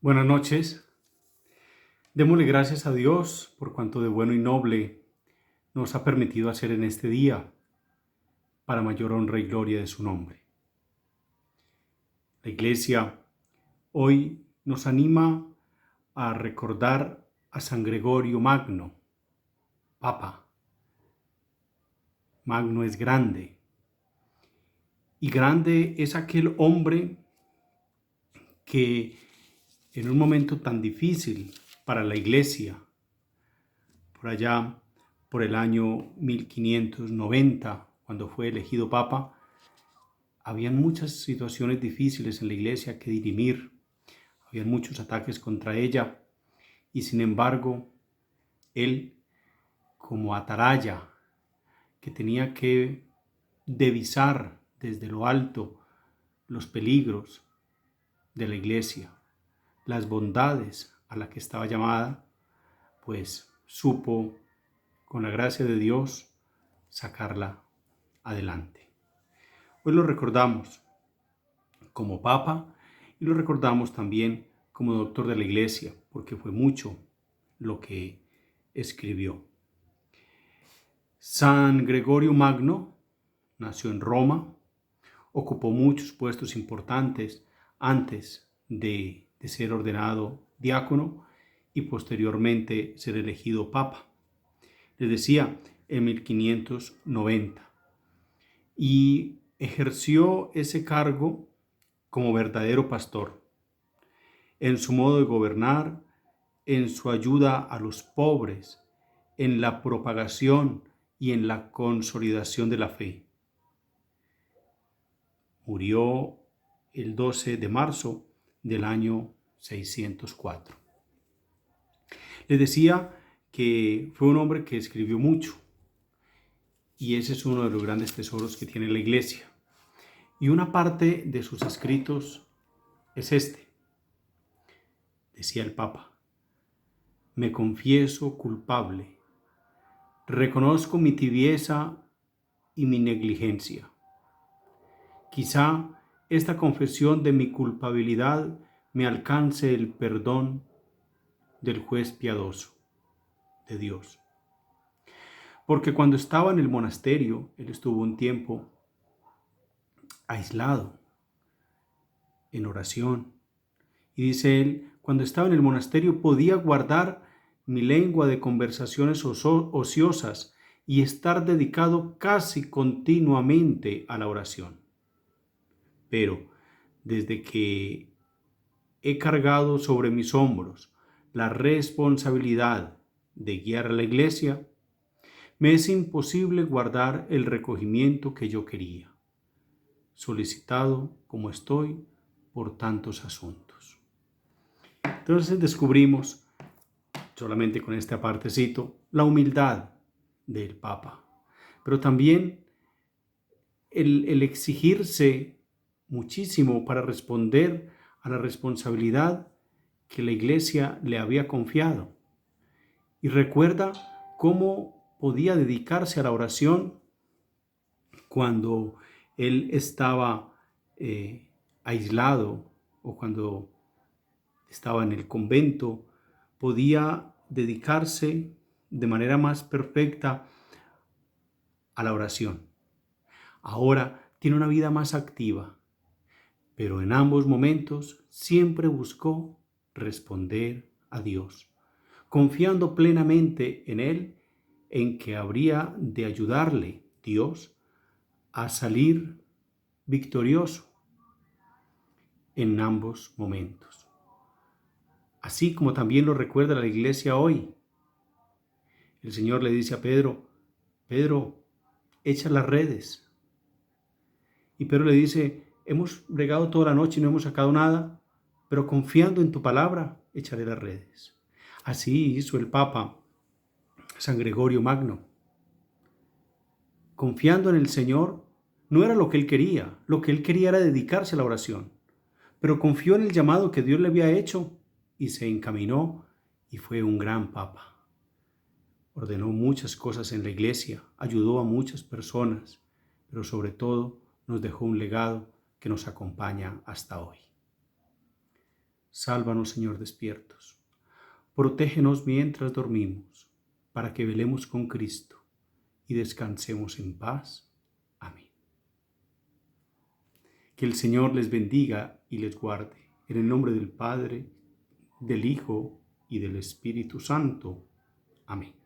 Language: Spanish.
Buenas noches. Démosle gracias a Dios por cuanto de bueno y noble nos ha permitido hacer en este día, para mayor honra y gloria de su nombre. La Iglesia hoy nos anima a recordar a San Gregorio Magno, Papa. Magno es grande, y grande es aquel hombre que en un momento tan difícil para la Iglesia, por allá por el año 1590, cuando fue elegido Papa, habían muchas situaciones difíciles en la Iglesia que dirimir, habían muchos ataques contra ella, y sin embargo, él, como atalaya, que tenía que divisar desde lo alto los peligros de la Iglesia, las bondades a las que estaba llamada, pues supo, con la gracia de Dios, sacarla adelante. Hoy lo recordamos como Papa y lo recordamos también como doctor de la Iglesia, porque fue mucho lo que escribió. San Gregorio Magno nació en Roma, ocupó muchos puestos importantes antes de ser ordenado diácono y posteriormente ser elegido Papa. Les decía, en 1590. Y ejerció ese cargo como verdadero pastor, en su modo de gobernar, en su ayuda a los pobres, en la propagación y en la consolidación de la fe. Murió el 12 de marzo del año 604. Les decía que fue un hombre que escribió mucho, y ese es uno de los grandes tesoros que tiene la Iglesia. Y una parte de sus escritos es este. Decía el Papa: me confieso culpable, reconozco mi tibieza y mi negligencia. Quizá esta confesión de mi culpabilidad me alcance el perdón del juez piadoso, de Dios. Porque cuando estaba en el monasterio, él estuvo un tiempo aislado, en oración. Y dice él, cuando estaba en el monasterio podía guardar mi lengua de conversaciones ociosas y estar dedicado casi continuamente a la oración. Pero desde que he cargado sobre mis hombros la responsabilidad de guiar a la Iglesia, me es imposible guardar el recogimiento que yo quería, solicitado como estoy por tantos asuntos. Entonces descubrimos, solamente con este apartecito, la humildad del Papa, pero también el exigirse muchísimo para responder a la responsabilidad que la Iglesia le había confiado. Y recuerda cómo podía dedicarse a la oración cuando él estaba aislado, o cuando estaba en el convento, podía dedicarse de manera más perfecta a la oración. Ahora tiene una vida más activa, pero en ambos momentos siempre buscó responder a Dios, confiando plenamente en Él, en que habría de ayudarle Dios a salir victorioso en ambos momentos. Así como también lo recuerda la Iglesia hoy. El Señor le dice a Pedro: Pedro, echa las redes. Y Pedro le dice: hemos regado toda la noche y no hemos sacado nada, pero confiando en tu palabra, echaré las redes. Así hizo el Papa San Gregorio Magno. Confiando en el Señor, no era lo que él quería era dedicarse a la oración, pero confió en el llamado que Dios le había hecho y se encaminó, y fue un gran Papa. Ordenó muchas cosas en la Iglesia, ayudó a muchas personas, pero sobre todo nos dejó un legado que nos acompaña hasta hoy. Sálvanos, Señor, despiertos. Protégenos mientras dormimos, para que velemos con Cristo y descansemos en paz. Amén. Que el Señor les bendiga y les guarde. En el nombre del Padre, del Hijo y del Espíritu Santo. Amén.